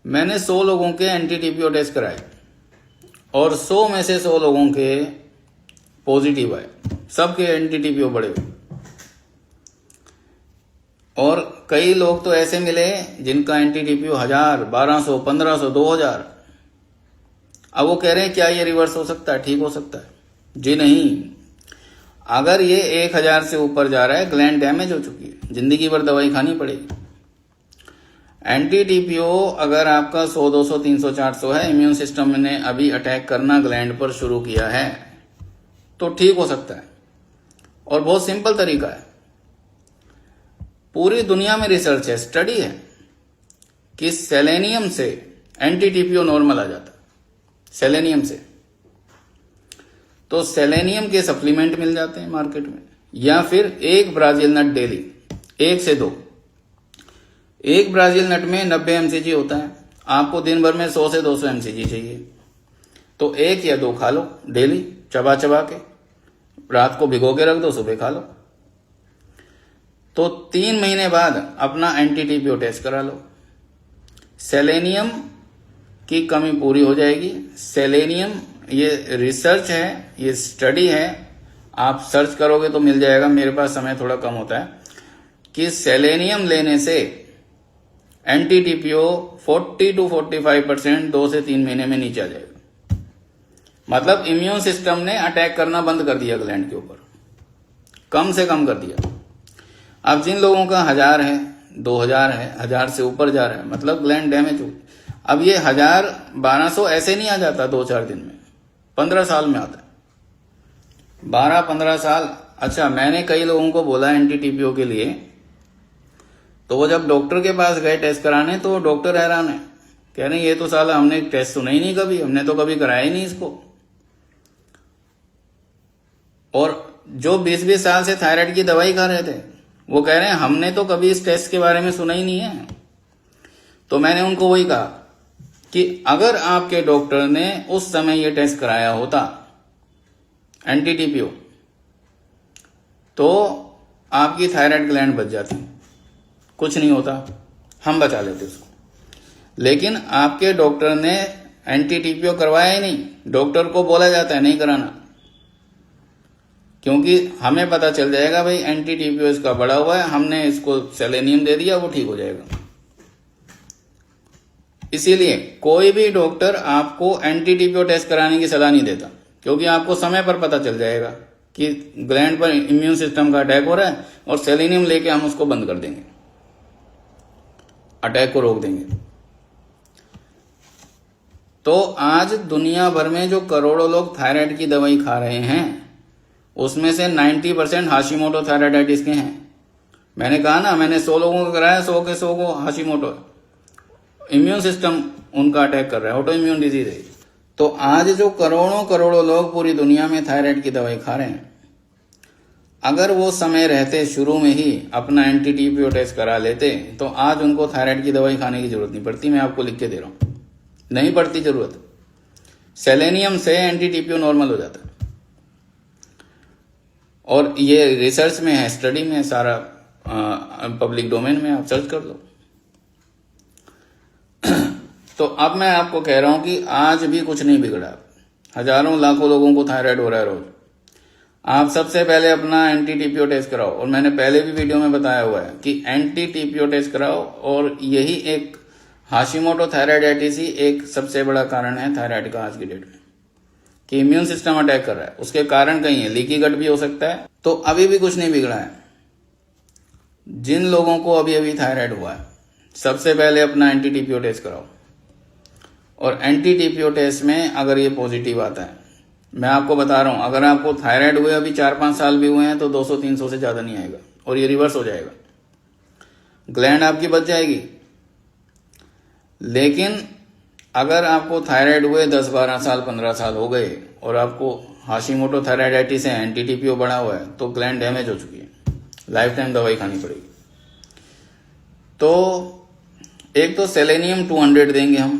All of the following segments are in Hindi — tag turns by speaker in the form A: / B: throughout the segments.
A: मैंने 100 लोगों के एंटी-टीपीओ टेस्ट कराए और 100 में से 100 लोगों के पॉजिटिव आए, सबके एंटी-टीपीओ बढ़े। और कई लोग तो ऐसे मिले जिनका एंटी-टीपीओ 1000, 1200, 1500, 2000। अब वो कह रहे हैं क्या ये रिवर्स हो सकता है, ठीक हो सकता है? जी नहीं। अगर ये 1000 से ऊपर जा रहा है, ग्लैंड डैमेज हो चुकी है, जिंदगी भर दवाई खानी पड़ेगी। एंटी-टीपीओ अगर आपका 100, 200, 300, 400 है, इम्यून सिस्टम ने अभी अटैक करना ग्लैंड पर शुरू किया है, तो ठीक हो सकता है। और बहुत सिंपल तरीका है, पूरी दुनिया में रिसर्च है, स्टडी है कि सेलेनियम से एंटी-टीपीओ नॉर्मल आ जाता है, सेलेनियम से। तो सेलेनियम के सप्लीमेंट मिल जाते हैं मार्केट में, या फिर एक ब्राजील नट डेली, 1 से 2। एक ब्राजील नट में 90 mcg होता है, आपको दिन भर में 100 से 200 mcg चाहिए, तो 1 या 2 खा लो डेली, चबा चबा के। रात को भिगो के रख दो, सुबह खा लो। तो 3 महीने बाद अपना एंटी-टीपीओ टेस्ट करा लो, सेलेनियम की कमी पूरी हो जाएगी। सेलेनियम, ये रिसर्च है, ये स्टडी है, आप सर्च करोगे तो मिल जाएगा, मेरे पास समय थोड़ा कम होता है, कि सेलेनियम लेने से एंटी-टीपीओ 40 to 45% 2 से 3 महीने में नीचे आ जाएगा। मतलब इम्यून सिस्टम ने अटैक करना बंद कर दिया ग्लैंड के ऊपर, कम से कम कर दिया। अब जिन लोगों का 1000 है, 2000 है, 1000 से ऊपर जा रहा है, मतलब ग्लैंड डैमेज हो। अब ये 1000, 1200 ऐसे नहीं आ जाता 2-4 दिन में, 15 साल में आता है, 12-15 साल। अच्छा, मैंने कई लोगों को बोला एंटी-टीपीओ के लिए, तो वो जब डॉक्टर के पास गए टेस्ट कराने, तो डॉक्टर हैरान है, कह रहे ये तो साला हमने टेस्ट सुना ही नहीं कभी, हमने तो कभी कराया ही नहीं इसको। और जो 20-20 साल से थायराइड की दवाई खा रहे थे, वो कह रहे हैं हमने तो कभी इस टेस्ट के बारे में सुना ही नहीं है। तो मैंने उनको वही कहा कि अगर आपके डॉक्टर ने उस समय ये टेस्ट कराया होता एंटी-टीपीओ, तो आपकी थायराइड ग्लैंड बच जाती, कुछ नहीं होता, हम बचा लेते उसको। लेकिन आपके डॉक्टर ने एंटी-टीपीओ करवाया ही नहीं। डॉक्टर को बोला जाता है नहीं कराना, क्योंकि हमें पता चल जाएगा भाई एंटी-टीपीओ इसका बढ़ा हुआ है, हमने इसको सेलेनियम दे दिया, वो ठीक हो जाएगा। इसीलिए कोई भी डॉक्टर आपको एंटी-टीपीओ टेस्ट कराने की सलाह नहीं देता, क्योंकि आपको समय पर पता चल जाएगा कि ग्लैंड पर इम्यून सिस्टम का अटैक हो रहा है, और सेलेनियम लेके हम उसको बंद कर देंगे, अटैक को रोक देंगे। तो आज दुनिया भर में जो करोड़ों लोग थायराइड की दवाई खा रहे हैं, उसमें से 90% हाशिमोटो थायराइडाइटिस के हैं। मैंने कहा ना, मैंने 100 लोगों को कराया, 100 के 100 को हाशिमोटो, इम्यून सिस्टम उनका अटैक कर रहा है, ऑटो इम्यून डिजीज है। तो आज जो करोड़ों करोड़ों लोग पूरी दुनिया में थायराइड की दवाई खा रहे हैं, अगर वो समय रहते शुरू में ही अपना एंटी-टीपीओ टेस्ट करा लेते, तो आज उनको थायराइड की दवाई खाने की जरूरत नहीं पड़ती। मैं आपको लिख के दे रहा हूं, नहीं पड़ती जरूरत। सेलेनियम से एंटी-टीपीओ नॉर्मल हो जाता है, और ये रिसर्च में है, स्टडी में है, सारा पब्लिक डोमेन में, आप सर्च कर लो। तो अब मैं आपको कह रहा हूं कि आज भी कुछ नहीं बिगड़ा, हजारों लाखों लोगों को थायराइड हो रहा है रोज। आप सबसे पहले अपना एंटी-टीपीओ टेस्ट कराओ, और मैंने पहले भी वीडियो में बताया हुआ है कि एंटी-टीपीओ टेस्ट कराओ। और यही एक हाशिमोटो थायराइडाइटिस ही एक सबसे बड़ा कारण है थायराइड का आज की डेट में, कि इम्यून सिस्टम अटैक कर रहा है। उसके कारण कहीं है, लीकी गट भी हो सकता है। तो अभी भी कुछ नहीं बिगड़ा है। जिन लोगों को अभी अभी थायराइड हुआ है, सबसे पहले अपना एंटी-टीपीओ टेस्ट कराओ, और एंटी-टीपीओ टेस्ट में अगर ये पॉजिटिव आता है, मैं आपको बता रहा हूं, अगर आपको थायराइड हुए अभी 4-5 साल भी हुए हैं, तो 200-300 से ज्यादा नहीं आएगा, और ये रिवर्स हो जाएगा, ग्लैंड आपकी बच जाएगी। लेकिन अगर आपको थायराइड हुए 10-12 साल, 15 साल हो गए, और आपको हाशिमोटो थायराइडाइटिस है, एंटी-टीपीओ बढ़ा हुआ है, तो ग्लैंड डैमेज हो चुकी है, लाइफ टाइम दवाई खानी पड़ेगी। तो एक तो सेलेनियम 200 देंगे हम,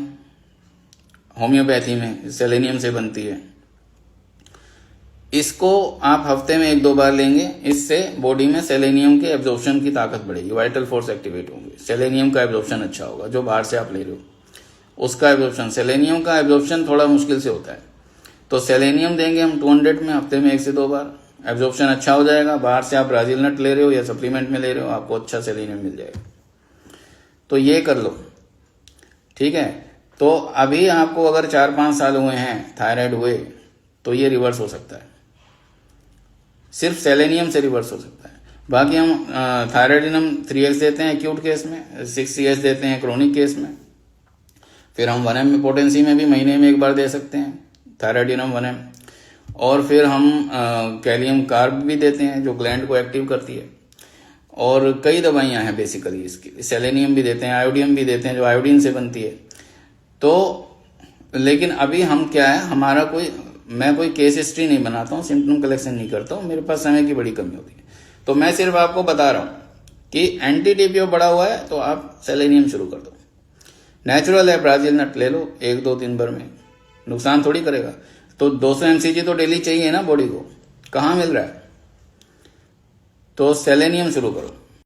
A: होम्योपैथी में सेलेनियम से बनती है। इसको आप हफ्ते में 1-2 बार लेंगे, इससे बॉडी में सेलेनियम के एब्जॉर्प्शन की ताकत बढ़ेगी, वाइटल फोर्स एक्टिवेट होंगे, सेलेनियम का एब्जॉर्प्शन अच्छा होगा जो बाहर से आप ले रहे हो। उसका एब्जॉर्प्शन, सेलेनियम का एब्जॉर्प्शन थोड़ा मुश्किल से होता है। तो सेलेनियम देंगे हम 200 में, हफ्ते में 1 से 2 बार, एब्जॉर्प्शन अच्छा हो जाएगा। बाहर से आप ब्राजील नट ले रहे हो या सप्लीमेंट में ले रहे हो, आपको अच्छा सेलेनियम मिल जाएगा। तो ये कर लो, ठीक है। तो अभी आपको अगर 4-5 साल हुए हैं थायराइड हुए, तो ये रिवर्स हो सकता है, सिर्फ सेलेनियम से रिवर्स हो सकता है। बाकी हम थायराइडिनम 3x देते हैं एक्यूट केस में, 6CS देते हैं क्रोनिक केस में। फिर हम 1M में पोटेंसी में भी महीने में 1 बार दे सकते हैं थायराइडिनम 1M। और फिर हम कैलियम कार्ब भी देते हैं जो ग्लैंड को एक्टिव करती है। और कई दवाइयां हैं बेसिकली इसकी, सेलेनियम भी देते हैं, आयोडीन भी देते हैं जो आयोडीन से बनती है। तो लेकिन अभी हम क्या है, हमारा मैं कोई केस हिस्ट्री नहीं बनाता हूँ, सिम्टम कलेक्शन नहीं करता हूँ, मेरे पास समय की बड़ी कमी होती है। तो मैं सिर्फ आपको बता रहा हूँ कि एंटी-टीपीओ बढ़ा हुआ है तो आप सेलेनियम शुरू कर दो। नेचुरल है, ब्राजील नट ले लो 1-2-3 बार में, नुकसान थोड़ी करेगा। तो 200 mcg तो डेली चाहिए ना बॉडी को, कहाँ मिल रहा है? तो सेलेनियम शुरू करो।